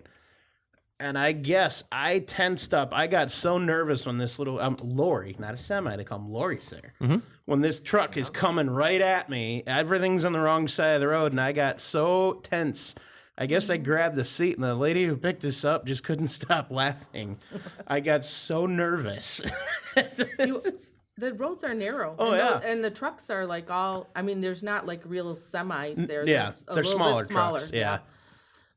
And I guess I tensed up. I got so nervous when this little lorry, not a semi, they call them lorries there. Mm-hmm. When this truck is coming right at me, everything's on the wrong side of the road, and I got so tense. I guess I grabbed the seat, and the lady who picked us up just couldn't stop laughing. I got so nervous. The roads are narrow. Oh, and yeah. And the trucks are like there's not like real semis there. Yeah, There's a they're little smaller bit smaller. trucks. Yeah.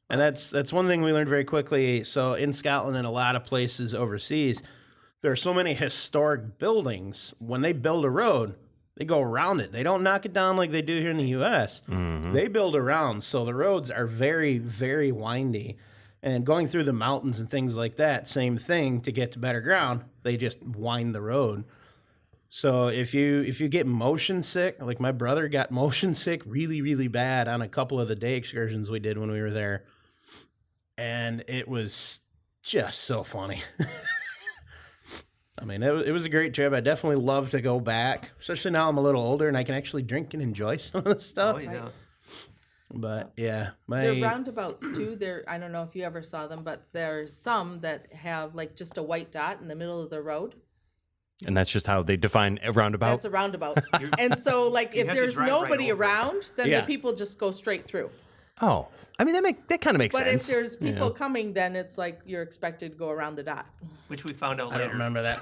And that's one thing we learned very quickly. So in Scotland and a lot of places overseas, there are so many historic buildings. When they build a road, they go around it. They don't knock it down like they do here in the U.S. Mm-hmm. They build around. So the roads are very, very windy. And going through the mountains and things like that, same thing to get to better ground. They just wind the road. So if you get motion sick, like my brother got motion sick really, really bad on a couple of the day excursions we did when we were there. And it was just so funny. I mean, it was a great trip. I definitely love to go back, especially now I'm a little older and I can actually drink and enjoy some of the stuff. Oh, yeah. But yeah, There are roundabouts too. I don't know if you ever saw them, but there's some that have like just a white dot in the middle of the road. And that's just how they define a roundabout? That's a roundabout. And so like if have to there's drive right nobody over it. around, then the people just go straight through. Oh. I mean, that kind of makes But sense. if there's people coming, then it's like you're expected to go around the dot. Which we found out I later. don't remember that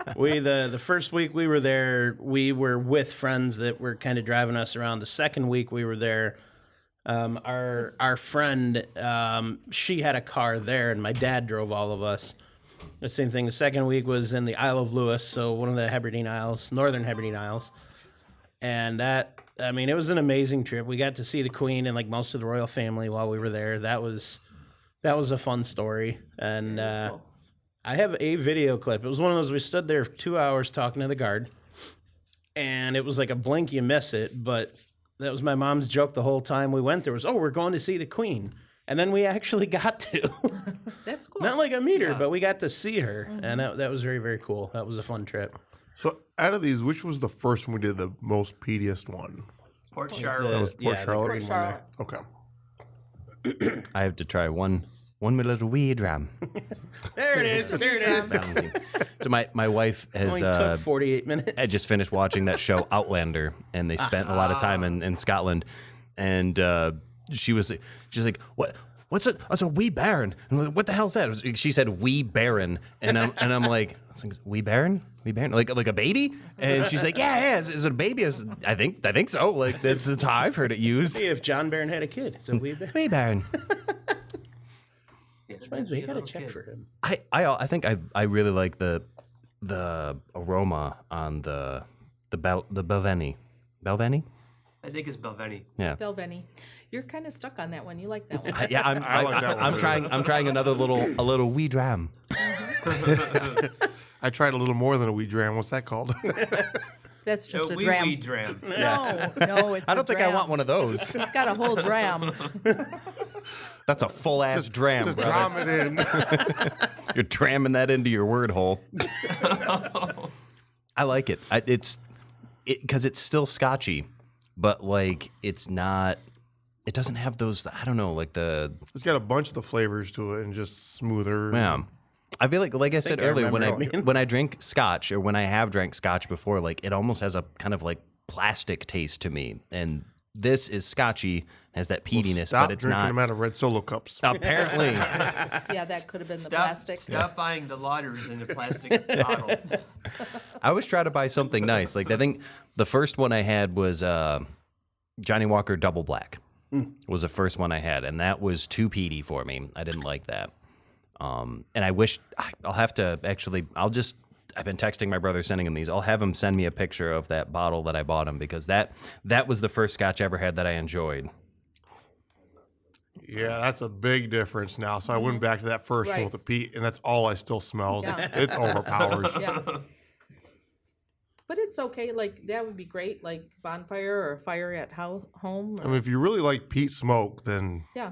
part. We the first week we were there, we were with friends that were kind of driving us around. The second week we were there, our friend, she had a car there, and my dad drove all of us. The same thing. The second week was in the Isle of Lewis, so one of the Hebridean Isles, Northern Hebridean Isles, and it was an amazing trip. We got to see the Queen and like most of the royal family while we were there. That was a fun story. And I have a video clip. It was one of those, we stood there for 2 hours talking to the guard, and it was like a blink, you miss it. But that was my mom's joke the whole time we went there was, we're going to see the Queen. And then we actually got to. That's cool. Not like a meter, but we got to see her. Mm-hmm. And that was very, very cool. That was a fun trip. So out of these, which was the first one we did the most peatiest one? Port That Charlotte. was Port Charlotte? Port Charlotte. Okay. I have to try one little wee dram. There it is. There it is. So my wife has Only took 48 minutes. I just finished watching that show Outlander, and they spent a lot of time in Scotland, and she's like, what's it? That's a wee baron. And I'm like, what the hell's that? She said wee baron, and I'm like, wee baron, like a baby? And she's like, yeah, is it a baby? I think so. Like that's how I've heard it used. See if John Barron had a kid. It's a wee baron. Wee baron. Reminds me, you gotta check for him. I think I really like the aroma on the Belveni. Belveni? I think it's Belveni. Yeah. Belveni. You're kind of stuck on that one. You like that one. I like that one too. I'm trying a little wee dram. I tried a little more than a wee dram. What's that called? That's just a wee dram. wee dram. No, it's I don't a think I dram. want one of those. It's got a whole dram. That's a full ass dram, Just brother. dram it in. You're dramming that into your word hole. I like it. It's because it's still Scotchy, but like it's not. It doesn't have those. I don't know, like the. It's got a bunch of the flavors to it and just smoother. Yeah. I feel like I said I earlier, remember when I drink Scotch or when I have drank Scotch before, like it almost has a kind of like plastic taste to me, and this is Scotchy, has that peatiness, Stop but it's drinking not. them out of red Solo cups. Apparently, Yeah, that could have been the plastic. Stop buying the lauders in a plastic bottle. I always try to buy something nice. Like I think the first one I had was Johnny Walker Double Black. Was the first one I had, and that was too peaty for me. I didn't like that. And I wish I'll have to actually. I've been texting my brother, sending him these. I'll have him send me a picture of that bottle that I bought him because that was the first Scotch I ever had that I enjoyed. Yeah, that's a big difference now. So I went back to that first one Right. with the peat, and that's all I still smell. Yeah. It overpowers. Yeah. But it's okay. Like that would be great. Like bonfire or fire at home. I mean, if you really like peat smoke, then Yeah.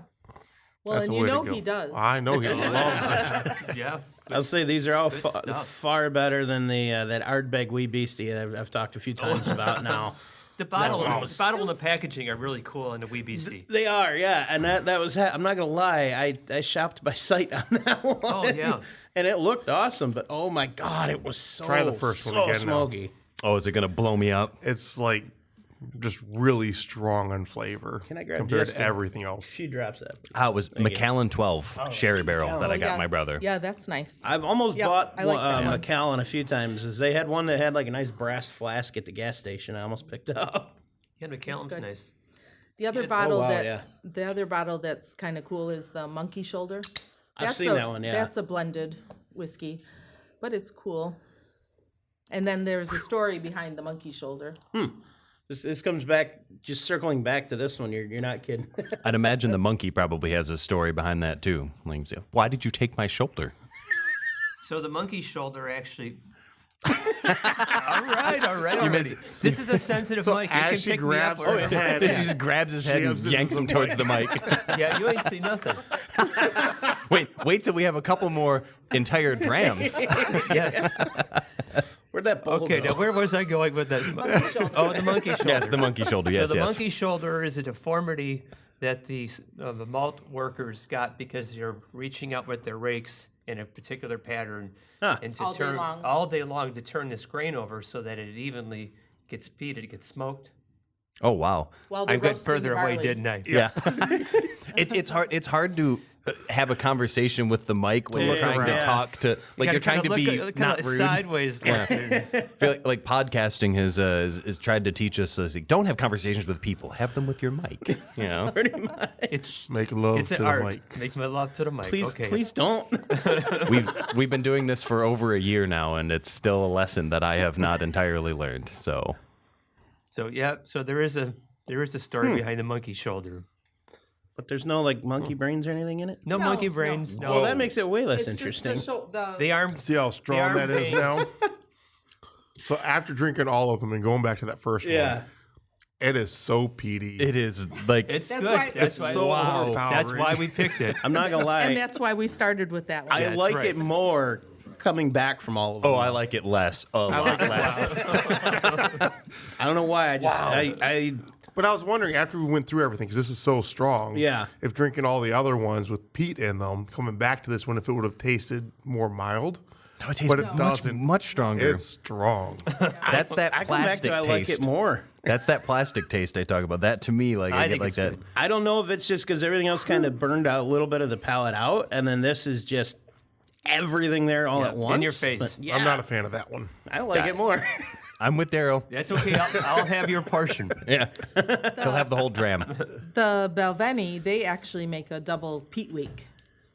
Well, that's and a you way know to go. he does. I know he loves it. Yeah. I'll say these are all Good stuff. far better than the that Ardbeg Wee Beastie that I've talked a few times about now. The bottle, was- the bottle and the packaging are really cool in the Wee Beastie. They are, yeah, and that was. I'm not gonna lie, I shopped by sight on that one. Oh, yeah. and it looked awesome, but oh my god, it was so Try the first one so again now. smoky. Oh, is it gonna blow me up? It's like just really strong in flavor Can I grab compared just to a- everything else. She drops that. It was Macallan 12 sherry barrel that I got yeah. my brother. Yeah, that's nice. I've almost Yep, bought I like that one. Macallan a few times. Is they had one that had like a nice brass flask at the gas station. I almost picked it up. Yeah, McCallum's good. nice. The other Yeah. bottle wow, that yeah. the other bottle that's kind of cool is the Monkey Shoulder. I've That's seen a- that one, yeah. That's a blended whiskey, but it's cool. And then there's a story behind the Monkey Shoulder. This comes back, just circling back to this one. You're not kidding. I'd imagine the monkey probably has a story behind that too. Like, why did you take my shoulder? So the monkey shoulder actually. all right. Already. This is a sensitive So mic. You as can she pick me up. grabs his head, She just grabs his head and Jams it yanks into him the towards the mic. Yeah, you ain't see nothing. Wait till we have a couple more entire drams. Yes. Where'd that bowl Okay. go? Now, where was I going with that? Monkey Shoulder. Oh, the monkey shoulder. Yes, the monkey shoulder. Yes, so the yes. monkey shoulder is a deformity that the malt workers got because they're reaching out with their rakes in a particular pattern Huh. and to All day turn long. all day long to turn this grain over so that it evenly gets peated, it gets smoked. Oh wow. While I they're got roasting further away, barley. didn't I? Yeah. It's hard. It's hard to have a conversation with the mic when you're trying Yeah. to talk to You you're gotta trying to kinda be look not kinda rude. sideways. Yeah. I feel like podcasting has tried to teach us like, don't have conversations with people, have them with your mic. You know. It's Make love it's to an the art. mic. Make my love to the mic. Please, okay. please don't. We've been doing this for over a year now, and it's still a lesson that I have not entirely learned. So So yeah, so there is a story behind the monkey shoulder. But there's no like monkey brains or anything in it. No, No, monkey no. brains. No. Well, that makes it way less It's interesting. just the the arm. See how strong arm that is veins. now? So after drinking all of them and going back to that first yeah. one, it is so peaty. it is like It's That's good. why- That's It's why. so Wow. That's overpowering. why we picked it. I'm not gonna lie. and that's why we started with that one. I that's like right. it more coming back from all of them. oh, I like it less. A lot less. I don't know why. I just I But I was wondering after we went through everything, because this was so strong. Yeah. If drinking all the other ones with peat in them, coming back to this one, if it would have tasted more mild. No, it tastes But it much, doesn't. much stronger. It's strong. That's that I come back plastic to I like taste. it more. That's that plastic taste I talk about. That to me, like I, get think like it's that. good. I don't know if it's just because everything else kind of burned out a little bit of the palate out, and then this is just everything there all at once. in your face. But yeah, I'm not a fan of that one. I like it more. I'm with Daryl. That's okay. I'll have your portion. Yeah, he'll have the whole dram. The Balvenie, they actually make a double peat week.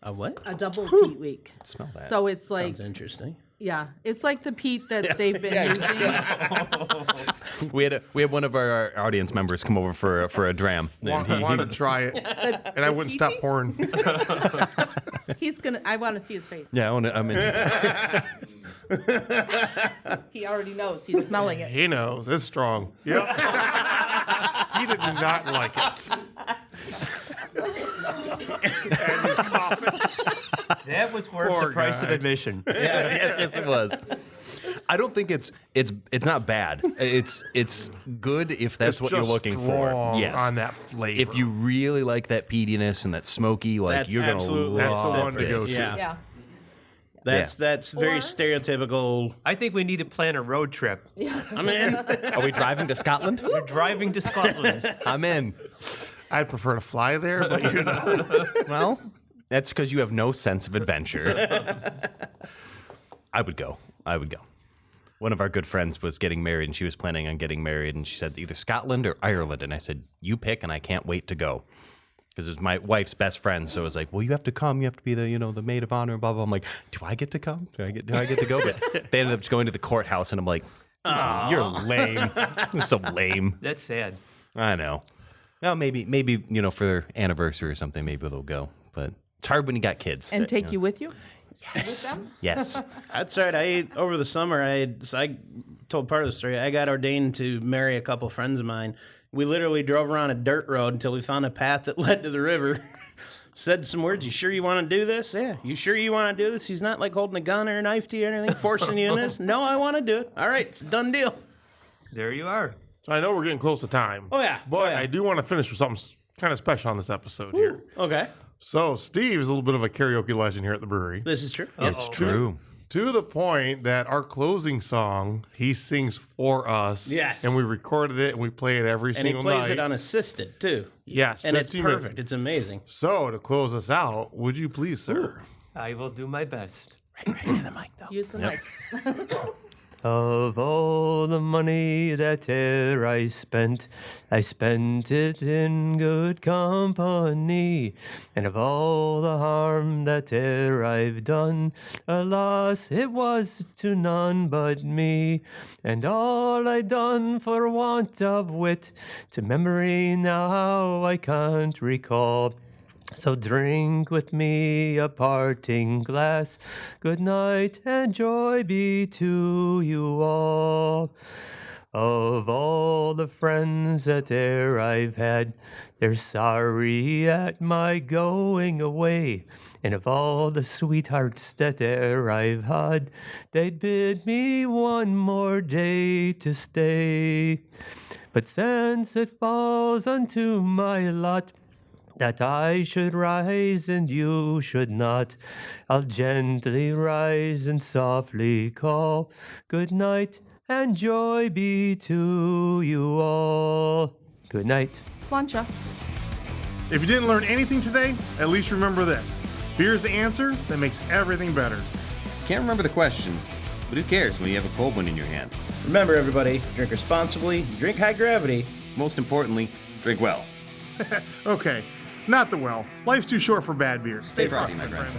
A what? A double peat week. Smell that. So it's like, Sounds interesting. yeah, it's like the peat that they've been using. We had one of our audience members come over for a dram. And he- Wanted to try it, and I wouldn't stop peachy? pouring. I want to see his face. yeah, I'm in. He already knows. He's smelling it. He knows it's strong. Yep. He did not like it. And he's coughing. That was worth Poor the price of guy. admission. yes, it was. I don't think it's not bad. It's good if that's It's what you're just looking strong for. Yes. on that flavor. If you really like that peatiness and that smoky, like That's you're gonna absolutely- love That's the one to go this. to. Yeah. Yeah. That's very Or- stereotypical. I think we need to plan a road trip. I'm in. Are we driving to Scotland? We're driving to Scotland. I'm in. I'd prefer to fly there, but you know. Well, that's because you have no sense of adventure. I would go. One of our good friends was getting married, and she was planning on getting married, and she said either Scotland or Ireland. And I said, you pick, and I can't wait to go. Because it was my wife's best friend, so it was like, well, you have to come. You have to be the maid of honor, blah, blah. I'm like, do I get to come? Do I get to go? But they ended up just going to the courthouse, and I'm like, oh, you're lame. You're so lame. That's sad. I know. Well, maybe for their anniversary or something, maybe they'll go. But it's hard when you got kids. And take you with you? Yes. That's right. Over the summer, I told part of the story. I got ordained to marry a couple friends of mine. We literally drove around a dirt road until we found a path that led to the river. Said some words. You sure you want to do this? Yeah. You sure you want to do this? He's not like holding a gun or a knife to you or anything, forcing you in this. No, I want to do it. All right, it's a done deal. There you are. So I know we're getting close to time. Oh yeah. But I do want to finish with something kind of special on this episode here. Okay. So Steve is a little bit of a karaoke legend here at the brewery. This is true. It's true. To the point that our closing song, he sings for us. Yes. And we recorded it and we play it every And he single plays night. it unassisted too. Yes, And it's 15 perfect. minutes. It's amazing. So to close us out, would you please, sir? I will do my best. Right to the mic though. Use the mic. Of all the money that e'er I spent it in good company. And of all the harm that e'er I've done, alas, it was to none but me. And all I done for want of wit, to memory now I can't recall. So drink with me a parting glass. Good night and joy be to you all. Of all the friends that e'er I've had, they're sorry at my going away. And of all the sweethearts that e'er I've had, they'd bid me one more day to stay. But since it falls unto my lot that I should rise and you should not, I'll gently rise and softly call, good night and joy be to you all. Good night. Slancha. If you didn't learn anything today, at least remember this. Beer's the answer that makes everything better. Can't remember the question, but who cares when you have a cold one in your hand? Remember, everybody, drink responsibly, drink high gravity. Most importantly, drink well. Okay, not the well. Life's too short for bad beers. Stay frosty, my friends.